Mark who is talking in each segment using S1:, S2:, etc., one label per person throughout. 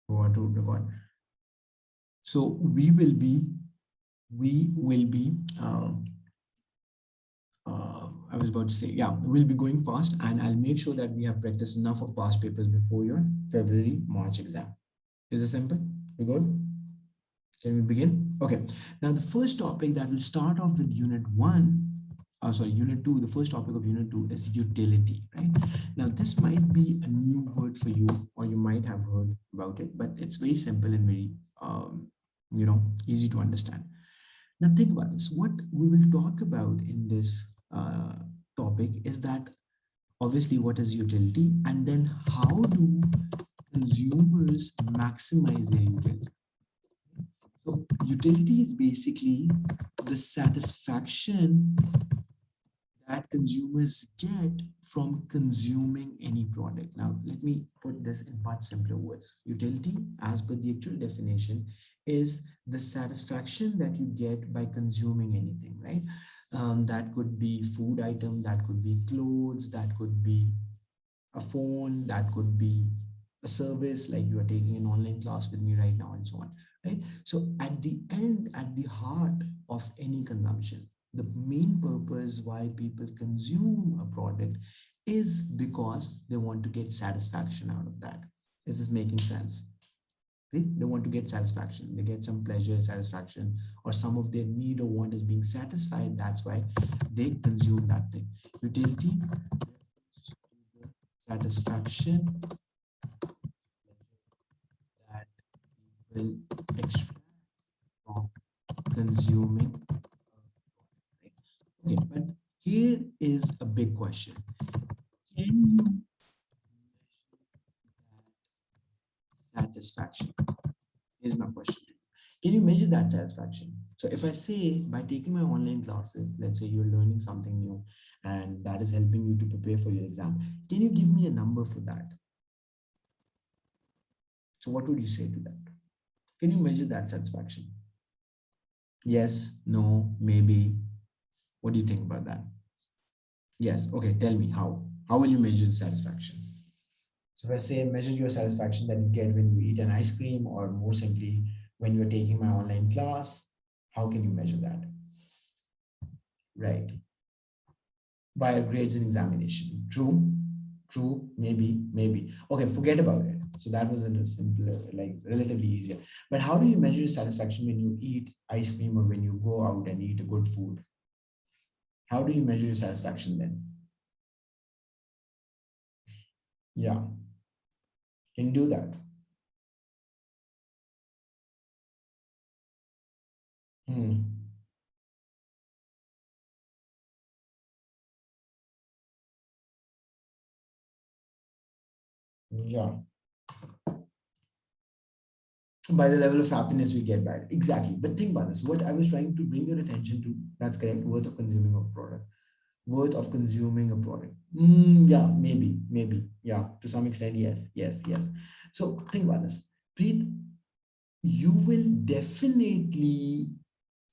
S1: Forgot to record. So we will be I was about to say, yeah, we'll be going fast, and I'll make sure that we have practiced enough of past papers before your February, March exam. Is it simple? We good? Can we begin? Okay. Now, the first topic that will start off with unit one, unit two, the first topic of unit two is utility, right? Now, this might be a new word for you, or you might have heard about it, but it's very simple and very, easy to understand. Now, think about this. What we will talk about in this topic is that obviously what is utility, and then how do consumers maximize their utility. So utility is basically the satisfaction that consumers get from consuming any product. Now, let me put this in much simpler words. Utility, as per the actual definition, is the satisfaction that you get by consuming anything, right? That could be food item, that could be clothes, that could be a phone, that could be a service, like you are taking an online class with me right now, and so on, right? So at the end, at the heart of any consumption, the main purpose why people consume a product is because they want to get satisfaction out of that. Is this making sense? Right? They want to get satisfaction. They get some pleasure, satisfaction, or some of their need or want is being satisfied. That's why they consume that thing. Utility, satisfaction that will extract from consuming. Okay, but here is a big question. Can you measure that satisfaction? Here's my question. Can you measure that satisfaction? So if I say by taking my online classes, let's say you're learning something new and that is helping you to prepare for your exam, can you give me a number for that? So what would you say to that? Can you measure that satisfaction? Yes, no, maybe. What do you think about that? Yes. Okay. Tell me how. How will you measure the satisfaction? So if I say measure your satisfaction that you get when you eat an ice cream, or more simply when you're taking my online class, how can you measure that? Right. By your grades and examination. True. True. Maybe. Maybe. Okay. Forget about it. So that was a simpler, like relatively easier. But how do you measure satisfaction when you eat ice cream or when you go out and eat a good food? How do you measure your satisfaction then? Yeah, can do that. Hmm. Yeah, by the level of happiness we get by it. Exactly. But think about this. What I was trying to bring your attention to, that's correct, worth of consuming a product. Worth of consuming a product. Yeah, maybe. Yeah, to some extent, yes. So think about this. Preet, you will definitely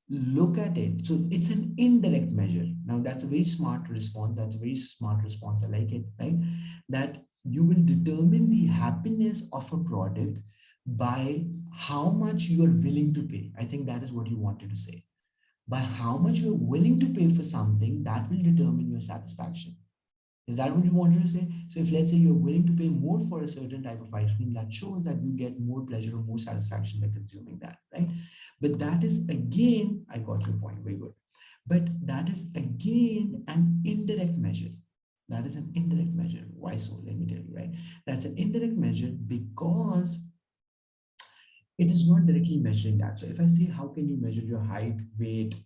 S1: look at it. So it's an indirect measure. Now that's a very smart response. That's a very smart response. I like it, right? That you will determine the happiness of a product by how much you are willing to pay. I think that is what you wanted to say. By how much you are willing to pay for something, that will determine your satisfaction. Is that what you wanted to say? So if let's say you're willing to pay more for a certain type of ice cream, that shows that you get more pleasure or more satisfaction by consuming that, right? But that is again, I got your point, very good. But that is again an indirect measure. That is an indirect measure. Why so? Let me tell you, right? That's an indirect measure because it is not directly measuring that. So if I say, how can you measure your height, weight,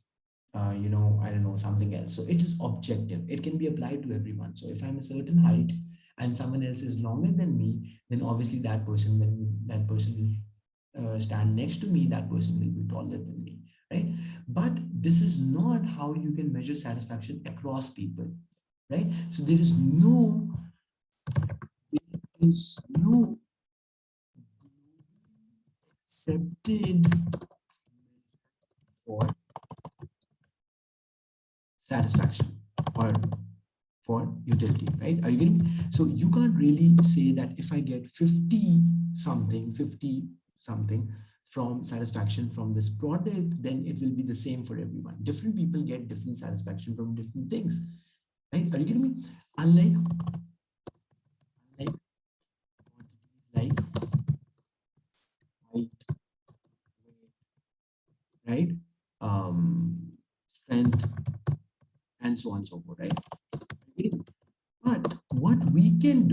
S1: I don't know, something else. So it is objective. It can be applied to everyone. So if I'm a certain height and someone else is longer than me, then obviously that person, when that person will stand next to me, that person will be taller than me, right? But this is not how you can measure satisfaction across people, right? So there is no accepted for satisfaction or for utility, right? Are you getting me? So you can't really say that if I get 50 something, 50 something from satisfaction from this product, then it will be the same for everyone. Different people get different satisfaction from different things, right? Are you getting me? Unlike like like height, right? Strength, and so on and so forth, right? Okay. But we can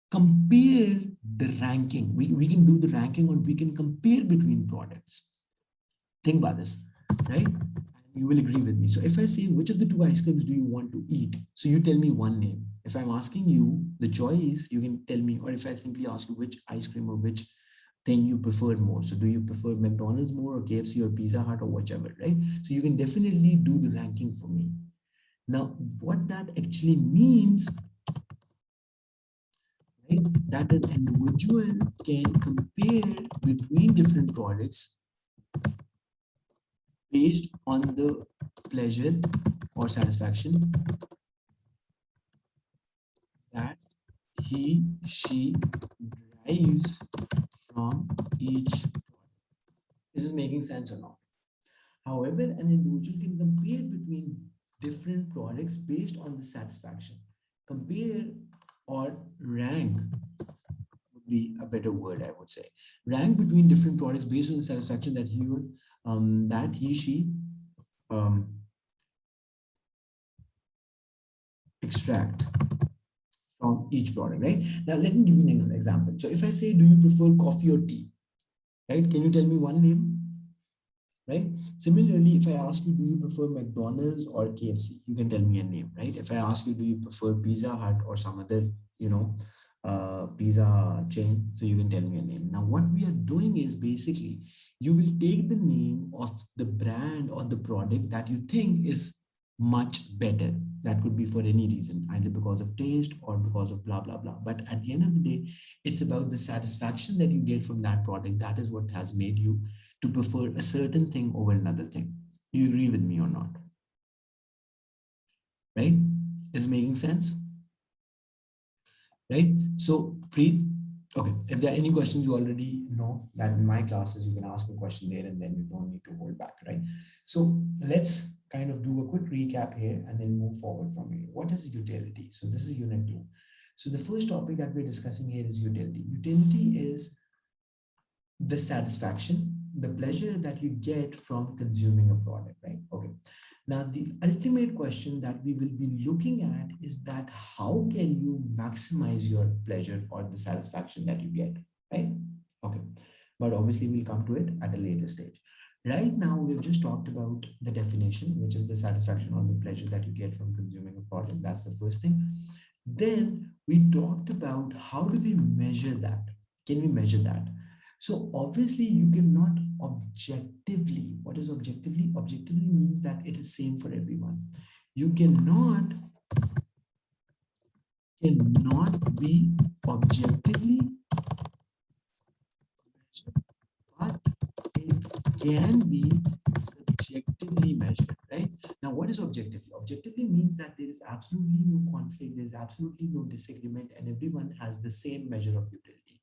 S1: compare the ranking. We can do the ranking, or we can compare between products. Think about this, right? You will agree with me. So if I say, which of the two ice creams do you want to eat? So you tell me one name. If I'm asking you the choice, you can tell me, or if I simply ask you which ice cream or which thing you prefer more. So do you prefer McDonald's more, or KFC, or Pizza Hut, or whichever, right? So you can definitely do the ranking for me. Now, what that actually means, right, that an individual can compare between different products based on the pleasure or satisfaction that she derives from each product. This is making sense or not? However, an individual can compare between different products based on the satisfaction. Compare or rank would be a better word, I would say. Rank between different products based on the satisfaction that he she um, extract from each product, right? Now, let me give you an example. So if I say, do you prefer coffee or tea, right? Can you tell me one name, right? Similarly, if I ask you, do you prefer McDonald's or KFC? You can tell me a name, right? If I ask you, do you prefer Pizza Hut or some other, pizza chain? So you can tell me a name. Now, what we are doing is basically, you will take the name of the brand or the product that you think is much better. That could be for any reason, either because of taste or because of blah, blah, blah. But at the end of the day, it's about the satisfaction that you get from that product. That is what has made you to prefer a certain thing over another thing. Do you agree with me or not? Right? Is making sense? Right? So, Preet, okay, if there are any questions, you already know that in my classes, you can ask a question there and then you don't need to hold back, right? So, let's kind of do a quick recap here and then move forward from here. What is utility? So, this is unit 2. So, the first topic that we're discussing here is utility. Utility is the satisfaction, the pleasure that you get from consuming a product, right? Okay. Now, the ultimate question that we will be looking at is that how can you maximize your pleasure or the satisfaction that you get, right? Okay. But obviously, we'll come to it at a later stage. Right now, we've just talked about the definition, which is the satisfaction or the pleasure that you get from consuming a product. That's the first thing. Then we talked about how do we measure that? Can we measure that? So obviously you cannot objectively, what is objectively? Objectively means that it is same for everyone. You cannot be objectively measured, but it can be subjectively measured, right? Now, what is objectively? Objectively means that there is absolutely no conflict, there's absolutely no disagreement, and everyone has the same measure of utility.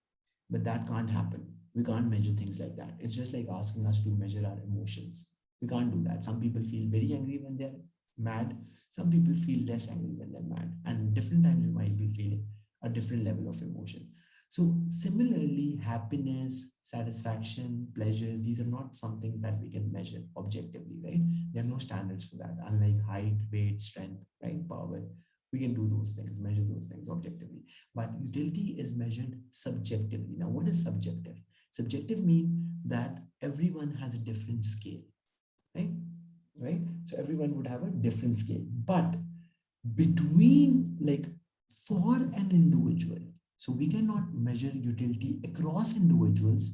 S1: But that can't happen. We can't measure things like that. It's just like asking us to measure our emotions. We can't do that. Some people feel very angry when they're mad. Some people feel less angry when they're mad. And different times you might be feeling a different level of emotion. So similarly, happiness, satisfaction, pleasure, these are not some things that we can measure objectively, right? There are no standards for that. Unlike height, weight, strength, right? Power, we can do those things, measure those things objectively. But utility is measured subjectively. Now, what is subjective? Subjective means that everyone has a different scale, right? Right? So everyone would have a different scale. But between, like, for an individual, so we cannot measure utility across individuals.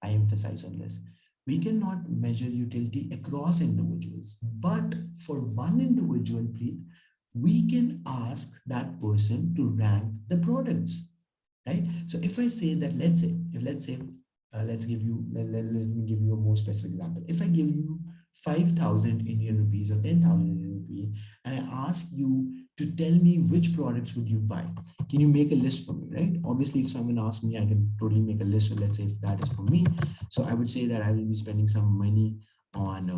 S1: I emphasize on this. We cannot measure utility across individuals, but for one individual, Preet, we can ask that person to rank the products, right? So if I say that, let's say, let's give you, let me give you a more specific example. If I give you 5,000 Indian rupees or 10,000 Indian rupee, and I ask you to tell me which products would you buy. Can you make a list for me, right? Obviously, if someone asks me, I can totally make a list. So let's say if that is for me, so I would say that I will be spending some money on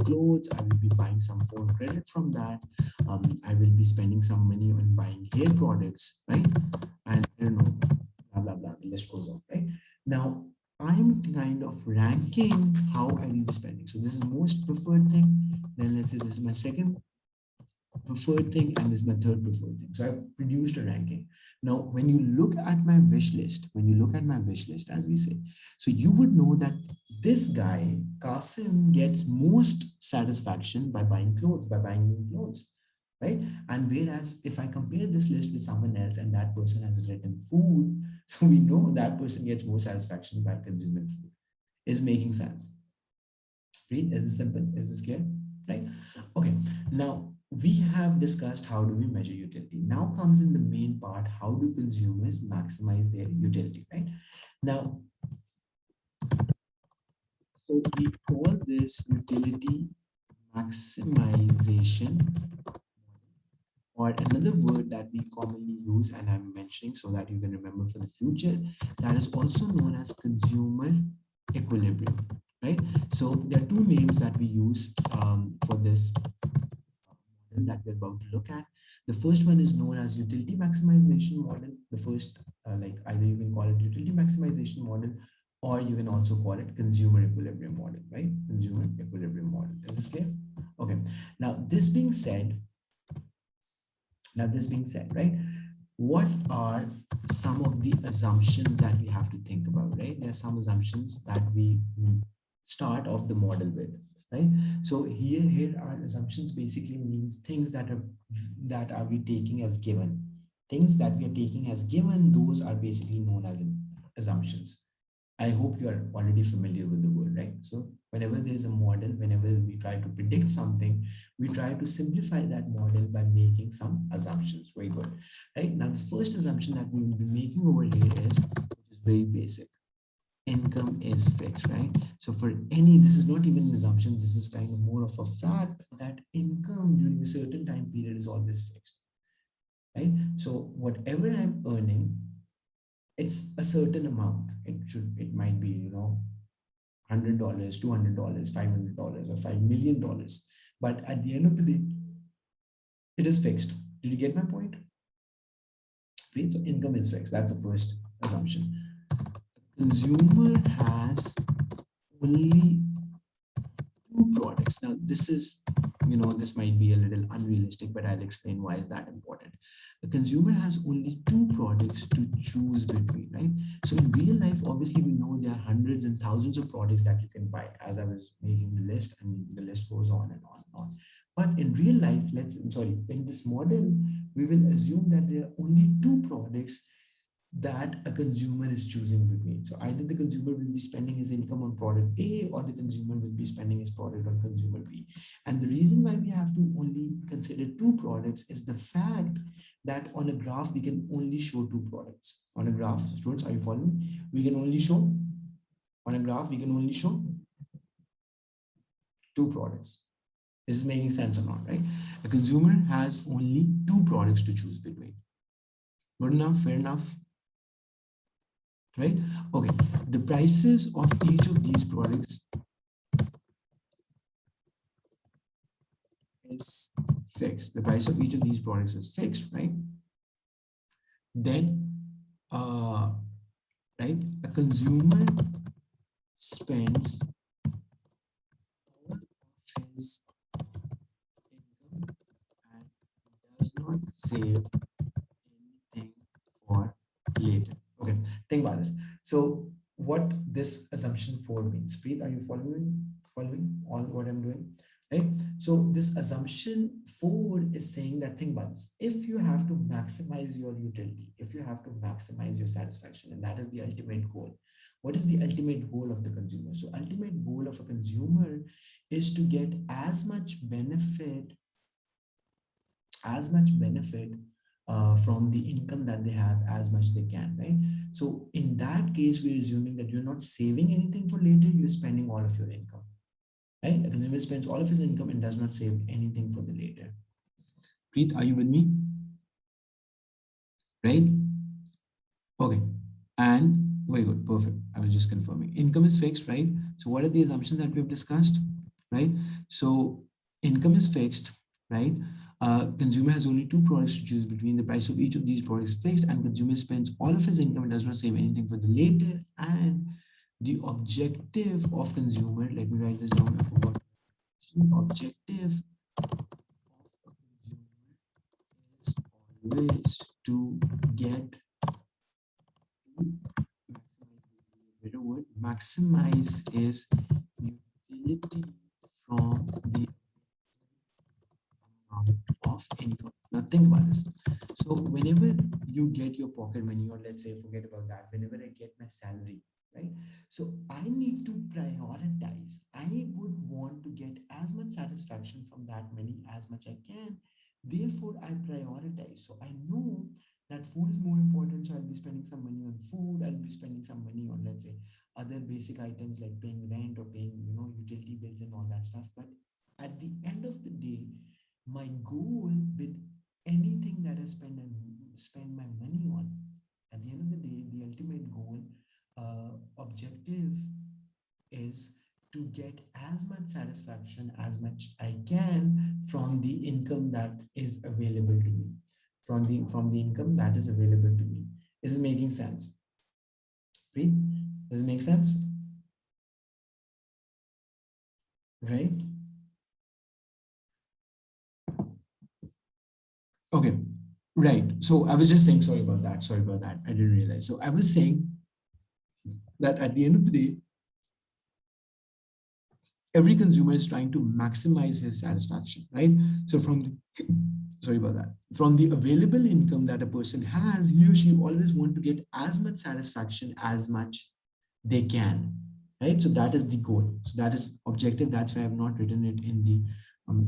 S1: clothes. I will be buying some phone credit from that. I will be spending some money on buying hair products, right? And I don't know, blah blah blah. The list goes on, right? Now I'm kind of ranking how I will be spending. So this is most preferred thing. Then let's say this is my second preferred thing, and this is my third preferred thing. So I've produced a ranking. Now, when you look at my wish list, as we say, so you would know that this guy, Kasim, gets most satisfaction by buying clothes, by buying new clothes, right? And whereas if I compare this list with someone else and that person has written food, so we know that person gets more satisfaction by consuming food. Is making sense? Right? Is this simple? Is this clear? Right? Okay. Now we have discussed how do we measure utility. Now comes in the main part, how do consumers maximize their utility, right? Now, so we call this utility maximization, or another word that we commonly use, and I'm mentioning so that you can remember for the future, that is also known as consumer equilibrium, right? So there are two names that we use for this model that we're about to look at. The first one is known as utility maximization model. The first, like either you can call it utility maximization model, or you can also call it consumer equilibrium model, right? Consumer equilibrium model. Is this clear? Okay. Now this being said, right? What are some of the assumptions that we have to think about, right? There are some assumptions that we start off the model with, right? So here are assumptions basically means things that are we taking as given. Things that we are taking as given, those are basically known as assumptions. I hope you are already familiar with the word, right? So whenever there is a model, whenever we try to predict something, we try to simplify that model by making some assumptions. Very good, right? Now, the first assumption that we will be making over here is, which is very basic. Income is fixed, right? So for any, this is not even an assumption, this is kind of more of a fact that income during a certain time period is always fixed, right? So whatever I'm earning, it's a certain amount. It might be, $100, $200, $500, or $5 million. But at the end of the day, it is fixed. Did you get my point? Right? So income is fixed. That's the first assumption. Consumer has only two products. Now, this might be a little unrealistic, but I'll explain why is that important. The consumer has only two products to choose between, right? So in real life, obviously, we know there are hundreds and thousands of products that you can buy. As I was making the list, and the list goes on and on and on. But in real life, in this model, we will assume that there are only two products that a consumer is choosing between. So either the consumer will be spending his income on product A, or the consumer will be spending his product on consumer B. And the reason why we have to only consider two products is the fact that on a graph, we can only show two products. On a graph, students, are you following? On a graph, we can only show two products. This is making sense or not, right? A consumer has only two products to choose between. Good enough, fair enough, right? Okay, the prices of each of these products is fixed. The price of each of these products is fixed, right? Then, right, a consumer spends all of his income and does not save anything for later. Okay, think about this. So what this assumption 4 means, Preet, are you following all what I'm doing, right? So this assumption 4 is saying that, think about this, if you have to maximize your utility, if you have to maximize your satisfaction, and that is the ultimate goal. What is the ultimate goal of the consumer? So ultimate goal of a consumer is to get as much benefit from the income that they have as much they can, right? So in that case, we're assuming that you're not saving anything for later, you're spending all of your income, right? A consumer spends all of his income and does not save anything for the later. Preet, are you with me? Right? Okay. And very good, perfect. I was just confirming. Income is fixed, right? So what are the assumptions that we've discussed, right? So income is fixed, right? Consumer has only two products to choose between. The price of each of these products is fixed, and consumer spends all of his income and does not save anything for the later. And the objective of consumer, let me write this down, I forgot. The objective of a consumer is always to get better word, maximize is utility from the amount of income. Now think about this. So whenever you get your pocket money, or let's say forget about that, whenever I get my salary, right? So I need to prioritize. I would want to get as much satisfaction from that money as much I can. Therefore, I prioritize. So I know that food is more important. So I'll be spending some money on food. I'll be spending some money on, let's say, other basic items like paying rent or paying, utility bills and all that stuff. But at the end of the day, my goal with anything that I spend my money on, at the end of the day, the ultimate goal, objective is to get as much satisfaction as much I can from the income that is available to me. From the income that is available to me. Is it making sense? Preet? Does it make sense? Right? Okay. Right. So I was just saying, sorry about that. Sorry about that. I didn't realize. So I was saying that at the end of the day, every consumer is trying to maximize his satisfaction, right? So from the, sorry about that, from the available income that a person has, he or she always want to get as much satisfaction as much they can, right? So that is the goal. So that is objective. That's why I've not written it in the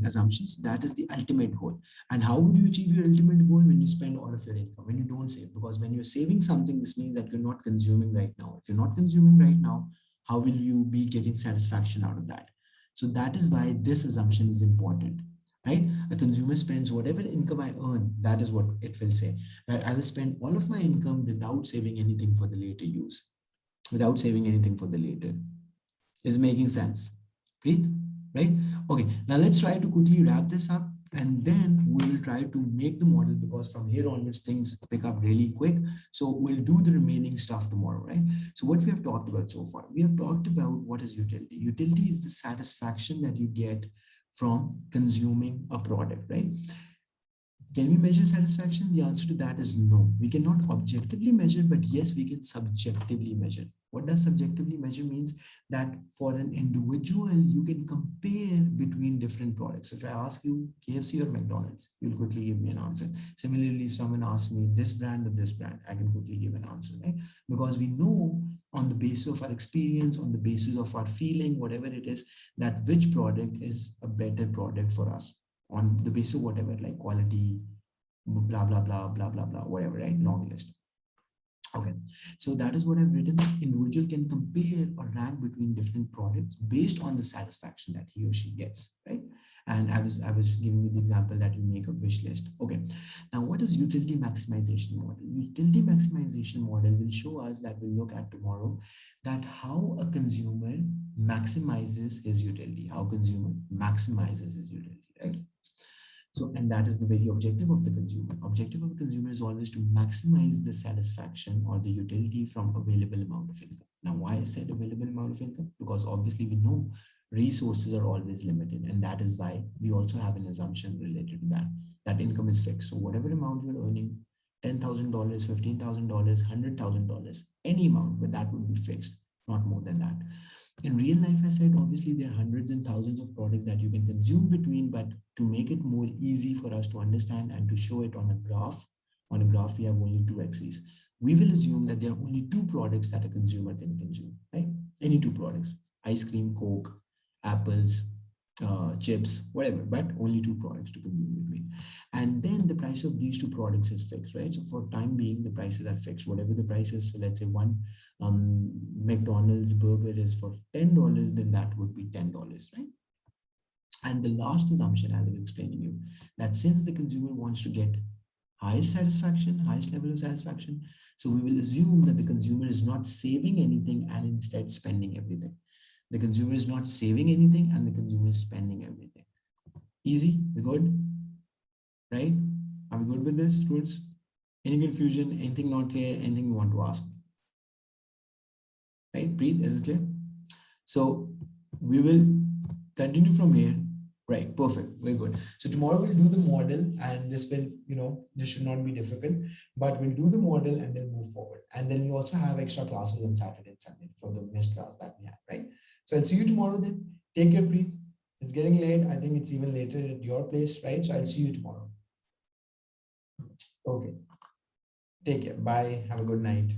S1: assumptions. That is the ultimate goal. And how would you achieve your ultimate goal? When you spend all of your income, when you don't save? Because when you're saving something, this means that you're not consuming right now. If you're not consuming right now, how will you be getting satisfaction out of that? So that is why this assumption is important, right? A consumer spends whatever income I earn. That is what it will say, that I will spend all of my income without saving anything for the later use, without saving anything for the later. Is making sense? Preet? Right? Okay, now let's try to quickly wrap this up, and then we will try to make the model, because from here onwards things pick up really quick. So we'll do the remaining stuff tomorrow, right? So what we have talked about so far, we have talked about what is utility. Utility is the satisfaction that you get from consuming a product, right? Can we measure satisfaction? The answer to that is no. We cannot objectively measure, but yes, we can subjectively measure. What does subjectively measure means? That for an individual, you can compare between different products. If I ask you KFC or McDonald's, you'll quickly give me an answer. Similarly, if someone asks me this brand or this brand, I can quickly give an answer, right? Because we know on the basis of our experience, on the basis of our feeling, whatever it is, that which product is a better product for us on the basis of whatever, like quality, blah, blah, blah, blah, blah, blah, whatever, right? Long list. Okay, so that is what I've written. Individual can compare or rank between different products based on the satisfaction that he or she gets, right? And I was giving you the example that you make a wish list. Okay, now what is utility maximization model? Utility maximization model will show us, that we'll look at tomorrow, that how a consumer maximizes his utility, how consumer maximizes his utility, right? So, and that is the very objective of the consumer. Objective of the consumer is always to maximize the satisfaction or the utility from available amount of income. Now, why I said available amount of income? Because obviously we know resources are always limited, and that is why we also have an assumption related to that, that income is fixed. So whatever amount you're earning, $10,000, $15,000, $100,000, any amount, but that would be fixed, not more than that. In real life, I said, obviously there are hundreds and thousands of products that you can consume between, but to make it more easy for us to understand and to show it on a graph, we have only two axes. We will assume that there are only two products that a consumer can consume, right? Any two products, ice cream, Coke, apples, chips, whatever, but only two products to consume between. And then the price of these two products is fixed, right? So for time being, the prices are fixed. Whatever the price is, so let's say one McDonald's burger is for $10, then that would be $10, right? And the last assumption, as I was explaining you, that since the consumer wants to get highest satisfaction, highest level of satisfaction, so we will assume that the consumer is not saving anything and instead spending everything. The consumer is not saving anything and the consumer is spending everything. Easy? We good? Right? Are we good with this, students? Any confusion? Anything not clear? Anything you want to ask? Right? Breathe. Is it clear? So we will continue from here. Right, perfect, very good. So tomorrow we'll do the model, and this will, this should not be difficult, but we'll do the model and then move forward. And then we also have extra classes on Saturday and Sunday for the missed class that we have, right? So I'll see you tomorrow then. Take care, Preet. It's getting late. I think it's even later at your place, right? So I'll see you tomorrow. Okay. Take care. Bye. Have a good night.